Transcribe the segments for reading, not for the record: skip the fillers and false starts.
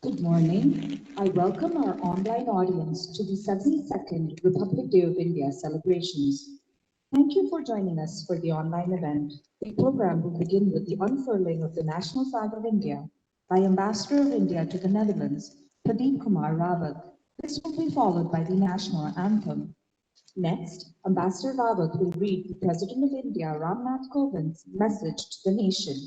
Good morning. I welcome our online audience to the 72nd Republic Day of India celebrations. Thank you for joining us for the online event. The program will begin with the unfurling of the national flag of India by Ambassador of India to the Netherlands, Pradeep Kumar Rawat. This will be followed by the national anthem. Next, Ambassador Rawat will read the President of India, Ramnath Kovind's message to the nation.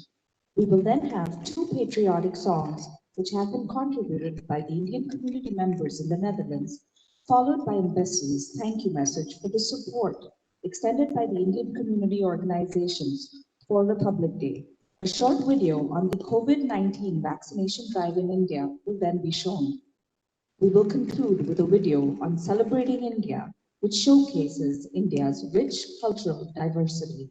We will then have two patriotic songs, which have been contributed by the Indian community members in the Netherlands, followed by Embassy's thank you message for the support extended by the Indian community organizations for Republic Day. A short video on the COVID-19 vaccination drive in India will then be shown. We will conclude with a video on celebrating India, which showcases India's rich cultural diversity.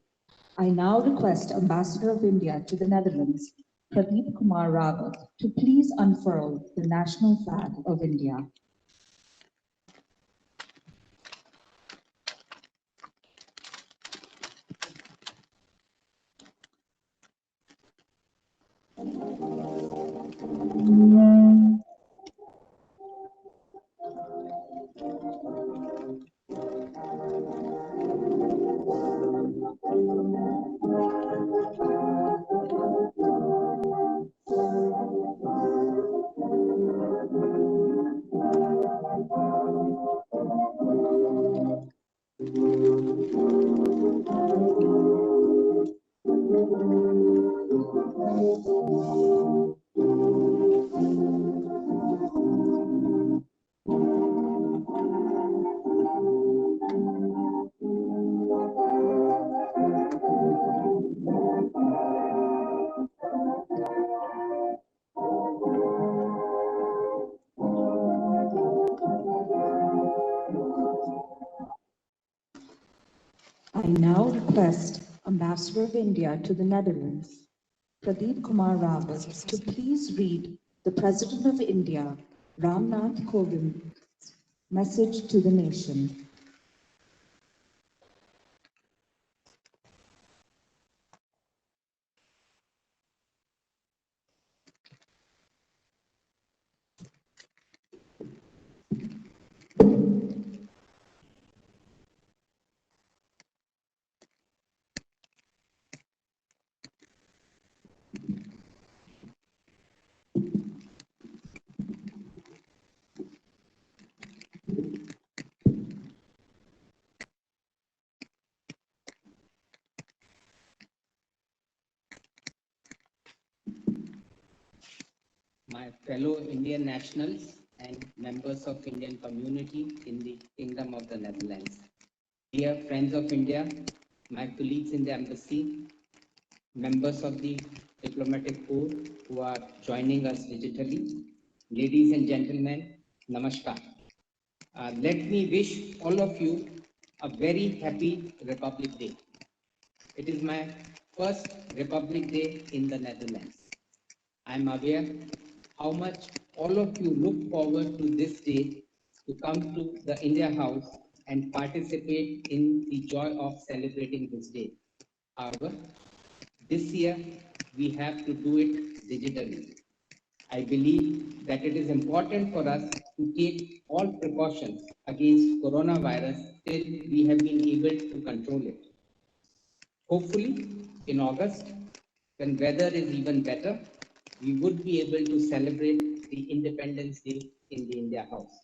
I now request Ambassador of India to the Netherlands, Pradeep Kumar Rawat, to please unfurl the national flag of India. I now request Ambassador of India to the Netherlands, Pradeep Kumar Rawat, to please read the President of India, Ramnath Kovind's message to the nation. My fellow Indian nationals and members of Indian community in the Kingdom of the Netherlands. Dear friends of India, my colleagues in the embassy, members of the diplomatic corps who are joining us digitally, ladies and gentlemen, namaskar. Let me wish all of you a very happy Republic Day. It is my first Republic Day in the Netherlands. I am aware how much all of you look forward to this day to come to the India House and participate in the joy of celebrating this day. However, this year we have to do it digitally. I believe that it is important for us to take all precautions against coronavirus till we have been able to control it. Hopefully, in August, when weather is even better, we would be able to celebrate the Independence Day in the India House.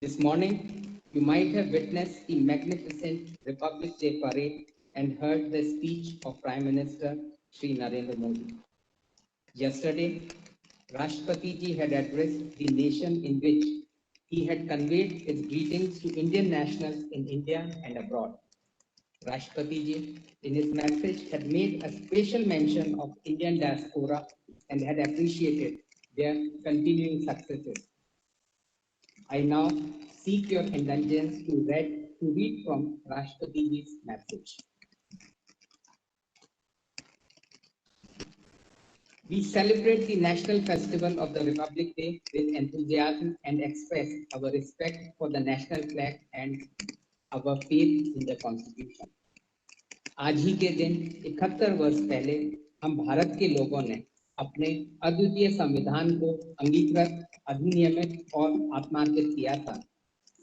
This morning, you might have witnessed the magnificent Republic Day parade and heard the speech of Prime Minister Shri Narendra Modi. Yesterday, Rashtrapati Ji had addressed the nation in which he had conveyed his greetings to Indian nationals in India and abroad. Rashtrapati Ji, in his message, had made a special mention of Indian diaspora and had appreciated their continuing successes. I now seek your indulgence to read from Rashtrapati Ji's message. We celebrate the national festival of the Republic Day with enthusiasm and express our respect for the national flag and our faith in the Constitution. आज ही के दिन 71 वर्ष पहले हम भारत के लोगों ने अपने अद्वितीय संविधान को अंगीकृत, अधिनियमित और आत्मार्जित किया था।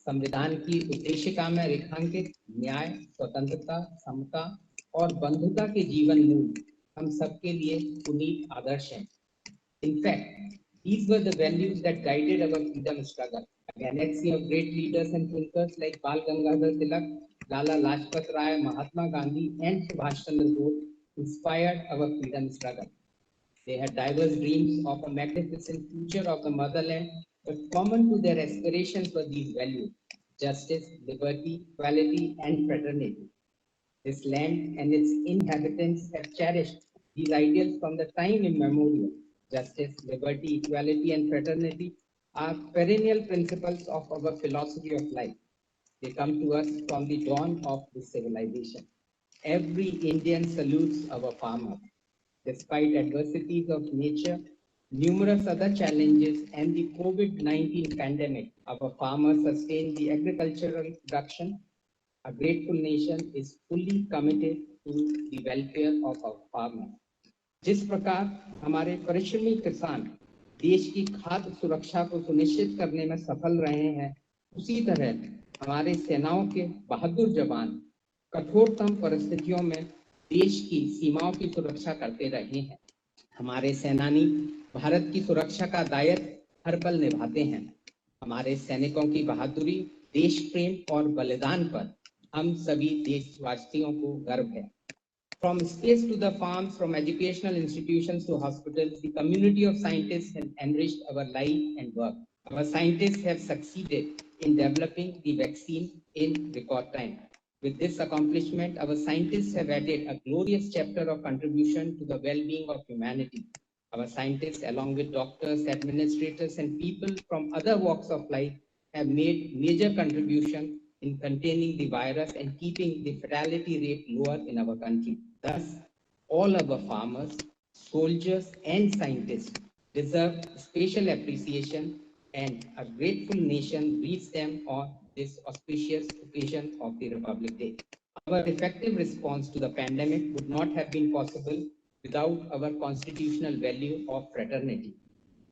संविधान की उद्देशिका में रेखांकित न्याय, स्वतंत्रता, समता और बंधुता के जीवन मूल हम सबके लिए पुनीत आदर्श हैं। In fact, these were the values that guided our freedom struggle. A galaxy of great leaders and thinkers like Bal Gangadhar Tilak, Lala Lajpat Rai, Mahatma Gandhi, and Subhash Chandra Bose inspired our freedom struggle. They had diverse dreams of a magnificent future of the motherland, but common to their aspirations were these values: justice, liberty, equality, and fraternity. This land and its inhabitants have cherished these ideals from the time immemorial. Justice, liberty, equality, and fraternity are perennial principles of our philosophy of life. They come to us from the dawn of this civilization. Every Indian salutes our farmers. Despite adversities of nature, numerous other challenges, and the COVID-19 pandemic, our farmers sustained the agricultural production. A grateful nation is fully committed to the welfare of our farmers. जिस प्रकार हमारे परिश्रमी किसान देश की खाद्य सुरक्षा को सुनिश्चित करने में सफल रहे हैं, उसी तरह हमारे सेनाओं के बहादुर जवान कठोरतम परिस्थितियों में देश की सीमाओं की सुरक्षा करते रहे हैं। हमारे सेनानी भारत की सुरक्षा का दायित्व हर पल निभाते हैं। हमारे सैनिकों की बहादुरी, देश प्रेम और बलिदान पर हम सभी देशवासियों को गर्व है। From space to the farms, from educational institutions to hospitals, the community of scientists has enriched our life and work. Our scientists have succeeded in developing the vaccine in record time. With this accomplishment, our scientists have added a glorious chapter of contribution to the well-being of humanity. Our scientists, along with doctors, administrators, and people from other walks of life, have made major contribution in containing the virus and keeping the fatality rate lower in our country. Thus, all our farmers, soldiers, and scientists deserve special appreciation, and a grateful nation greets them on this auspicious occasion of the Republic Day. Our effective response to the pandemic would not have been possible without our constitutional value of fraternity.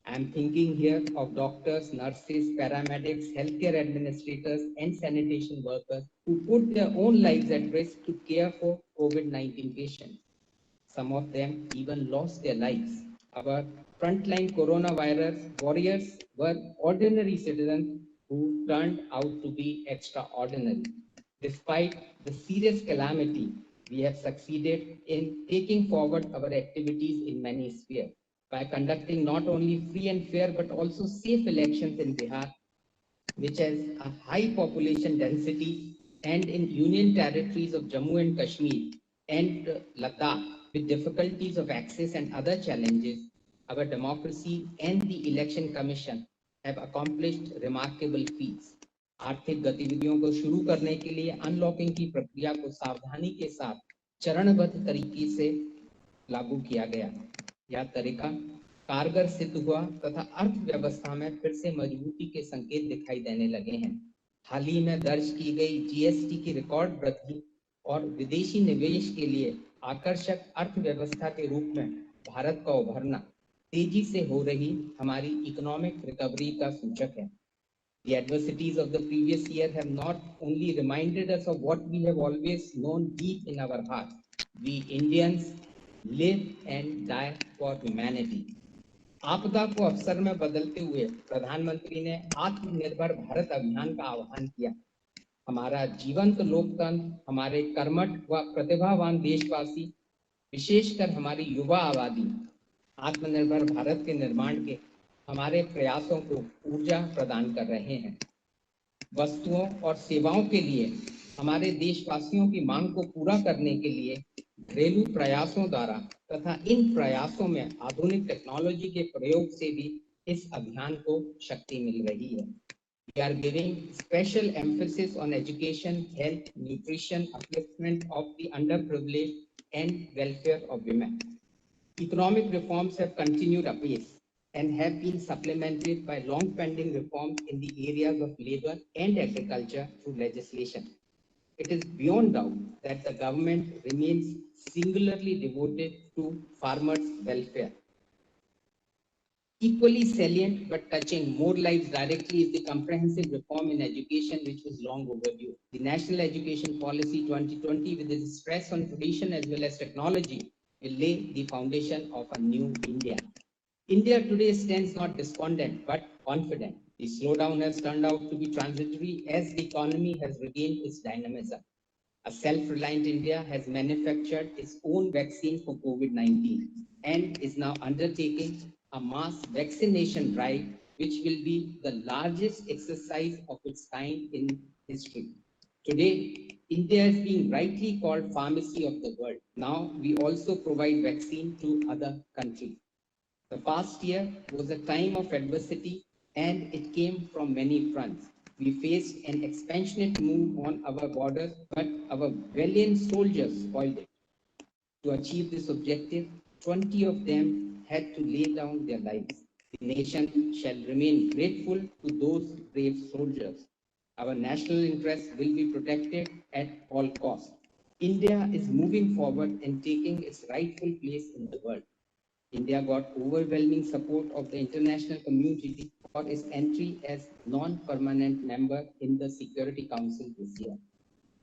I am thinking here of doctors, nurses, paramedics, healthcare administrators, and sanitation workers who put their own lives at risk to care for COVID-19 patients. Some of them even lost their lives. Our frontline coronavirus warriors were ordinary citizens who turned out to be extraordinary. Despite the serious calamity, we have succeeded in taking forward our activities in many spheres by conducting not only free and fair but also safe elections in Bihar, which has a high population density, and in union territories of Jammu and Kashmir and Ladakh with difficulties of access and other challenges. Our democracy and the election commission have accomplished remarkable feats. आर्थिक गतिविधियों को शुरू करने के लिए unlocking की प्रक्रिया को सावधानी के साथ चरणबद्ध तरीके से लागू किया गया। यह तरीका कारगर सिद्ध हुआ तथा अर्थव्यवस्था में फिर से मजबूती के संकेत दिखाई देने लगे हैं। हाल ही में दर्ज की गई जीएसटी की रिकॉर्ड वृद्धि और विदेशी निवेश के लिए आकर्षक अर्थव्यवस्था के रूप में भारत का उभरना तेजी से हो रही हमारी इकोनॉमिक रिकवरी का सूचक है। The adversities of the previous year have not only reminded us of what we have always known deep in our heart. We Indians live and die for humanity. आपदा को अवसर में बदलते हुए प्रधानमंत्री ने आत्मनिर्भर भारत अभियान का आह्वान किया। हमारा जीवंत लोकतंत्र, हमारे कर्मठ व प्रतिभावान देशवासी, विशेषकर हमारी युवा आबादी आत्मनिर्भर भारत के निर्माण के हमारे प्रयासों को ऊर्जा प्रदान कर रहे हैं। वस्तुओं और सेवाओं के लिए हमारे देशवासियों की मांग को पूरा करने के लिए घरेलू प्रयासों द्वारा तथा इन प्रयासों में आधुनिक टेक्नोलॉजी के प्रयोग से भी इस अभियान को शक्ति मिल रही है। We are giving special emphasis on education, health, nutrition, upliftment of the underprivileged and welfare of women. Economic reforms have continued apace and have been supplemented by long-pending reforms in the areas of labor and agriculture through legislation. It is beyond doubt that the government remains singularly devoted to farmers' welfare. Equally salient but touching more lives directly is the comprehensive reform in education, which was long overdue. The National Education Policy 2020, with its stress on tradition as well as technology, will lay the foundation of a new India. India today stands not despondent but confident. The slowdown has turned out to be transitory as the economy has regained its dynamism. A self-reliant India has manufactured its own vaccine for COVID-19 and is now undertaking a mass vaccination drive, which will be the largest exercise of its kind in history. Today, India is being rightly called pharmacy of the world. Now we also provide vaccine to other countries. The past year was a time of adversity and it came from many fronts. We faced an expansionist move on our borders, but our valiant soldiers spoiled it. To achieve this objective, 20 of them had to lay down their lives. The nation shall remain grateful to those brave soldiers. Our national interests will be protected at all costs. India is moving forward and taking its rightful place in the world. India got overwhelming support of the international community for its entry as non-permanent member in the Security Council this year.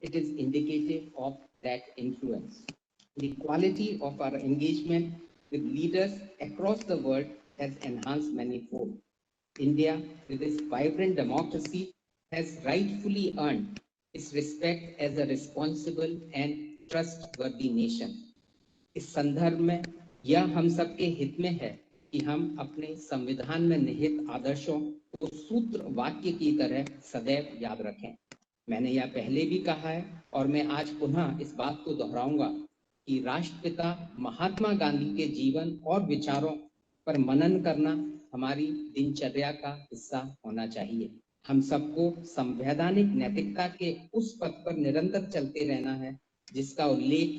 It is indicative of that influence. The quality of our engagement with leaders across the world has enhanced manifold. India, with its vibrant democracy, has rightfully earned its respect as a responsible and trustworthy nation. इस संदर्भ में यह हम सबके हित में है कि हम अपने संविधान में निहित आदर्शों को सूत्र वाक्य की तरह सदैव याद रखें। मैंने यह पहले भी कहा है और मैं आज पुनः इस बात को दोहराऊंगा कि राष्ट्रपिता महात्मा गांधी के जीवन और विचारों पर मनन करना हमारी दिनचर्या का हिस्सा होना चाहिए। हम सबको संवैधानिक नैतिकता के उस पथ पर निरंतर चलते रहना है जिसका उल्लेख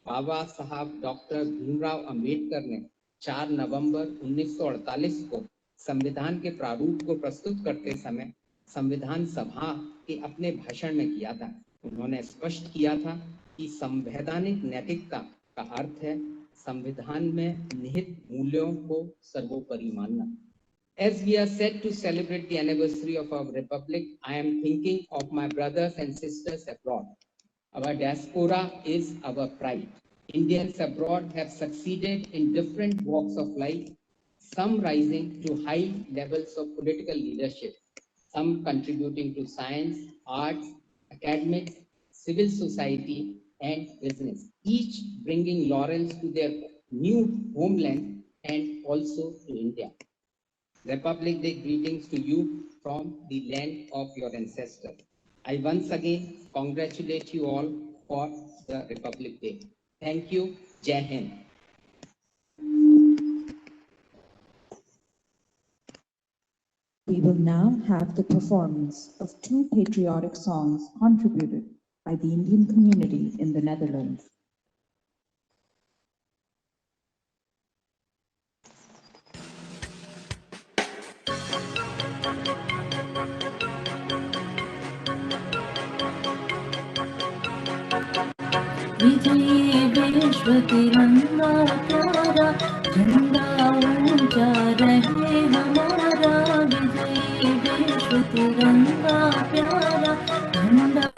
बाबा साहब डॉक्टर भीमराव अंबेडकर ने 4 नवंबर 1948 को संविधान के प्रारूप को प्रस्तुत करते समय संविधान सभा के अपने भाषण में किया था। उन्होंने स्पष्ट किया था कि संवैधानिक नैतिकता का अर्थ है संविधान में निहित मूल्यों को सर्वोपरि मानना। As we are set to celebrate the anniversary of our republic, I am thinking of my brothers and sisters abroad. Our diaspora is our pride. Indians abroad have succeeded in different walks of life, some rising to high levels of political leadership, some contributing to science, arts, academics, civil society, and business, each bringing laurels to their new homeland and also to India. Republic Day greetings to you from the land of your ancestors. I once again congratulate you all for the Republic Day. Thank you. Jai Hind. We will now have the performance of two patriotic songs contributed by the Indian community in the Netherlands. विजयी विश्व तिरंगा प्यारा झंडा ऊंचा रहे हमारा। विजयी विश्व तिरंगा प्यारा झंडा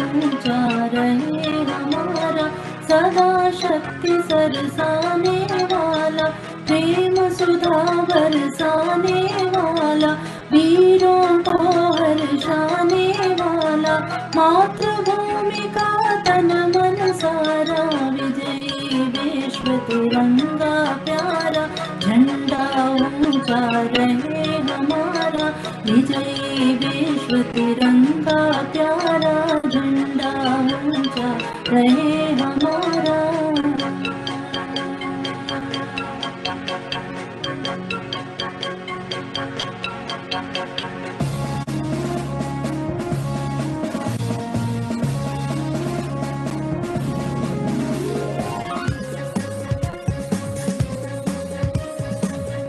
ऊंचा रहे हमारा। सदा शक्ति सरसाने वाला, प्रेम सुधा बरसाने वाला, वीरों को हर्षाने वाला, मातृभूमि का तन मन सारा। विजयी विश्व तिरंगा प्यारा झंडा ऊंचा रहे हमारा। विजयी विश्व तिरंगा प्यारा झंडा ऊंचा रहे हमारा।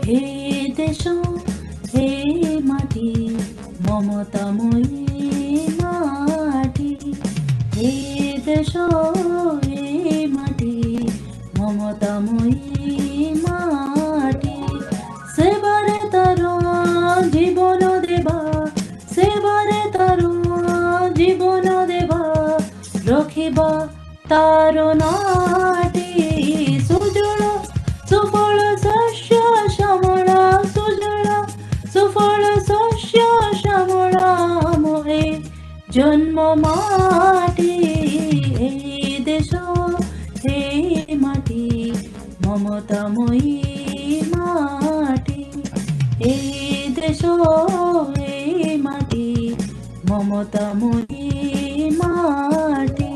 হে দেশ হে মাটি মমতাময়ী মাটি। হে দেশ হে মাটি মমতাময়ী মাটি। সেবারে तारो नाटी सुजळ सुफळ शस्य श्यामळ सुजळ सुफळ शस्य श्यामळ मोहे जन्म माटी हे देश हे माटी ममतामयी माटी हे देश हे माटी ममतामयी माटी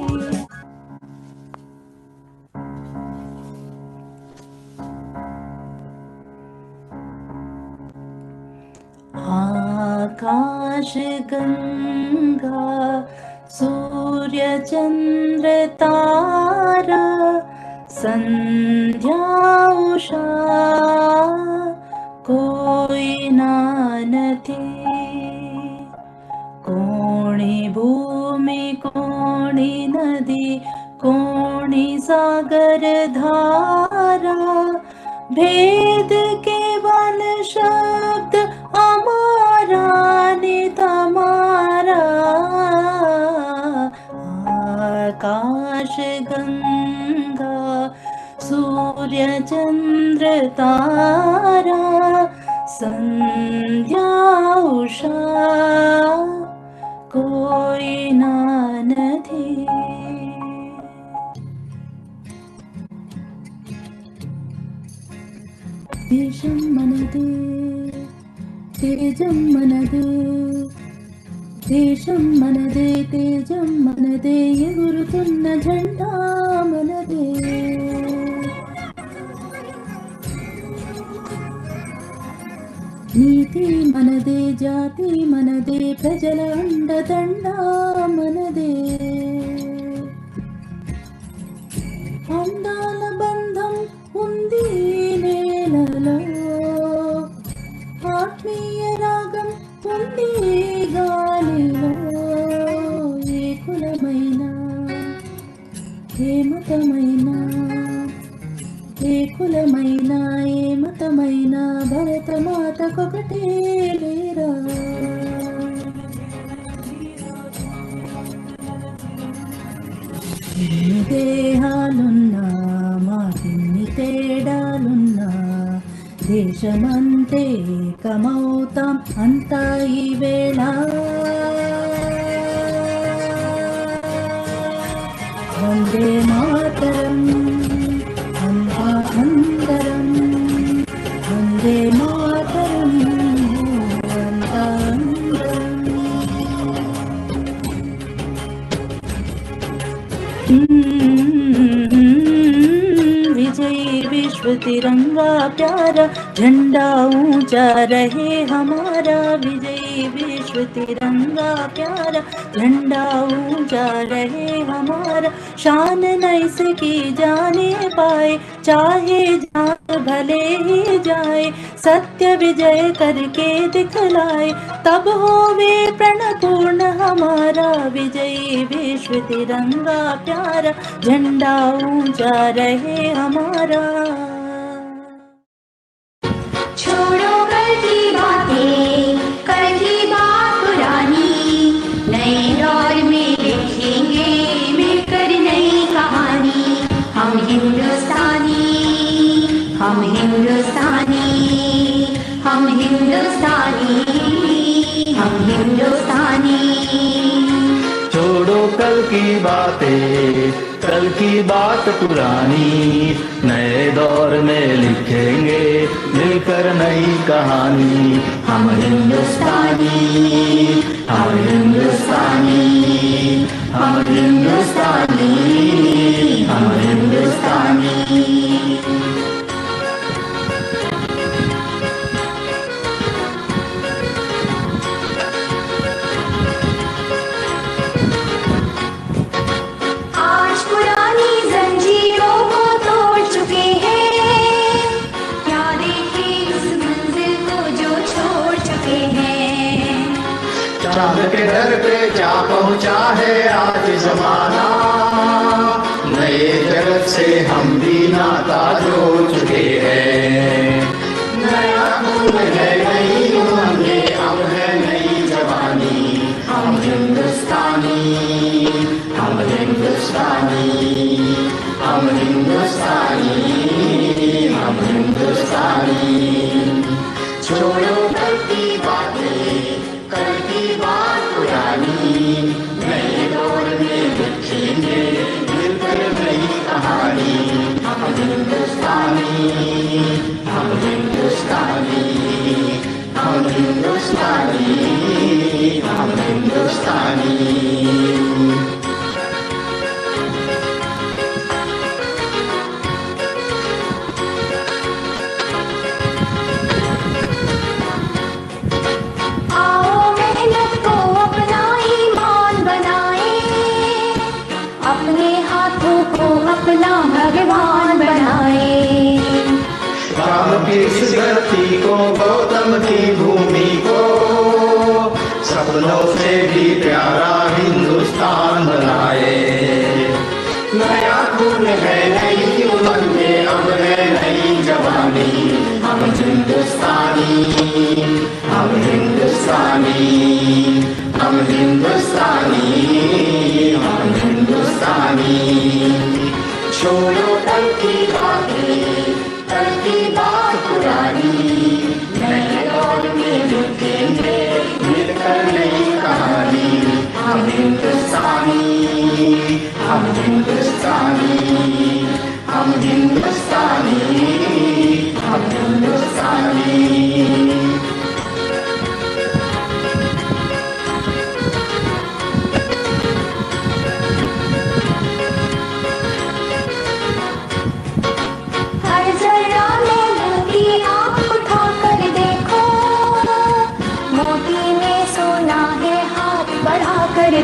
आकाश गंगा सूर्य चंद्र तारा संध्या उषा कोई ना नथी कोणी भूमि कोणी नदी कोणी सागर धारा भेद केवल शब्द हमारा ने तमारा आकाश गंगा सूर्य चंद्र तारा संध्या उषा कोई ना नथी देशं मनदे तेजं मनदे देशं मनदे तेजं मनदे ఎగురుతున్న झंडा मनदे నీతి మనదే జాతి మనదే ప్రజల అండదండ మనదే అందాల బంధం ఉంది నేలలో ఆత్మీయ రాగం ఉంది గాలిలో ఏ కులమైనా ఏ మతమైనా ఏ కులమైనా ఏ మతమైనా భరత మాతకొకటే లేరా ఎన్ని దేహాలున్నా మాకెన్ని తేడాలున్నా దేశమంతే ఏకమవుతాం అంతా ఈ వేళ వందే మాతరం అంతా అందరం వందే మాతరం అంతా विजयी विश्व तिरंगा प्यारा झंडा ऊंचा रहे हमारा विजयी विश्व तिरंगा प्यारा झंडा ऊंचा रहे हमारा शान नहीं सकी जाने पाए चाहे जान भले ही जाए सत्य विजय करके दिखलाए तब होवे प्रणपूर्ण हमारा विजयी विश्व तिरंगा प्यारा झंडा ऊंचा रहे हमारा छोड़ो कल की बातें कल की बात पुरानी नए दौर में लिखेंगे मिलकर नई कहानी हम हिंदुस्तानी हम हिंदुस्तानी हम हिंदुस्तानी हम हिंदुस्तानी छोड़ो कल की बातें कल की बात पुरानी नए दौर में लिखेंगे मिलकर नई कहानी हम हिंदुस्तानी हम हिंदुस्तानी हम हिंदुस्तानी हम हिंदुस्तानी चांद के दर पे जा पहुंचा है आज जमाना नए जगत से हम भी नाता जोड़ चुके हैं नया खून है नई उमंगे अब है नई जवानी हम हिंदुस्तानी हम हिंदुस्तानी हम हिंदुस्तानी, हम हिंदुस्तानी। छोड़ो कल की बातें, कल की बात पुरानी, नए दौर में लिखेंगे मिलकर नई कहानी। हम हिंदुस्तानी, हम हिंदुस्तानी, हम हिंदुस्तानी, हम हिंदुस्तानी। अपना भगवान बनाए। राम की इस धरती को, गौतम की भूमि को, सपनों से भी प्यारा हिंदुस्तान बनाए। नया खून है, नई उमंग में अब है नई जवानी। हम हिंदुस्तानी, हम हिंदुस्तानी, हम हिंदुस्तानी, हम हिंदुस्तानी। छोड़ो कल की बातें, कल की बात पुरानी, नए दौर में लिखेंगे मिलकर नई कहानी। हम हिंदुस्तानी, हम हिंदुस्तानी, हम हिंदुस्तानी, हम हिंदुस्तानी।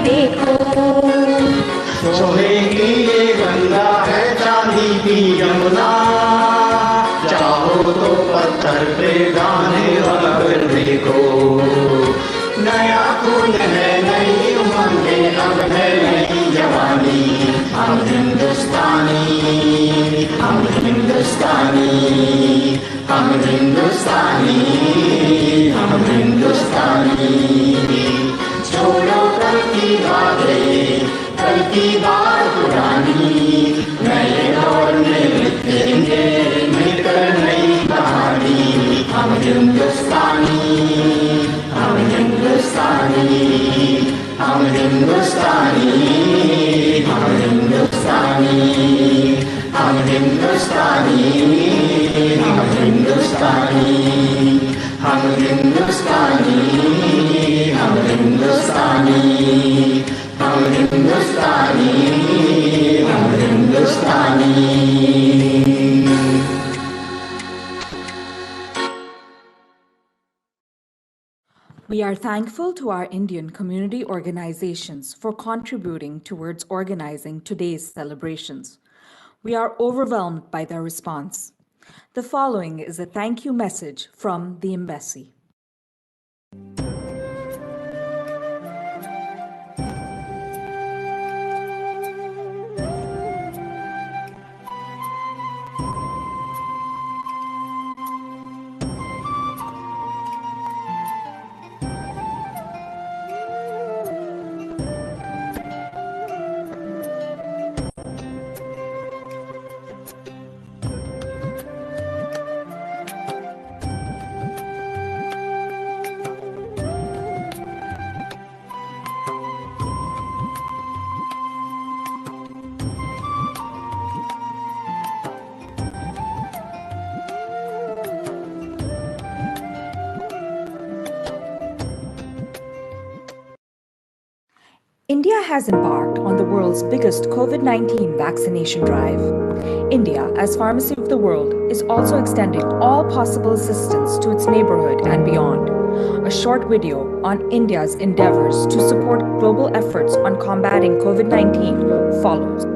देखो सोहेगी ये गंगा है चांदी की यमुना, चाहो तो पत्थर पे गाने वाला देखो। नया खून है, नई उमंगें अब है नई जवानी। हम हिंदुस्तानी, हम हिंदुस्तानी, हम हिंदुस्तानी, हम हिंदुस्तानी। छोड़ो कल की बातें, कल की बात पुरानी, नए दौर में लिखेंगे मिलकर नई कहानी। हम हिंदुस्तानी, हम हिंदुस्तानी, हम हिंदुस्तानी, हम हिंदुस्तानी, हम हिंदुस्तानी, हम हिंदुस्तानी, हम हिंदुस्तानी, हम हिंदुस्तानी, हम हिंदुस्तानी, हम हिंदुस्तानी। We are thankful to our Indian community organizations for contributing towards organizing today's celebrations. We are overwhelmed by their response. The following is a thank you message from the Embassy. India has embarked on the world's biggest COVID-19 vaccination drive. India, as pharmacy of the world, is also extending all possible assistance to its neighborhood and beyond. A short video on India's endeavors to support global efforts on combating COVID-19 follows.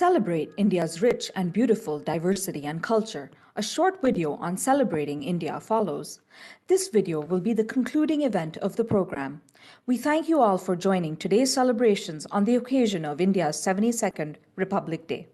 celebrate India's rich and beautiful diversity and culture, a short video on celebrating India follows. This video will be the concluding event of the program. We thank you all for joining today's celebrations on the occasion of India's 72nd Republic Day.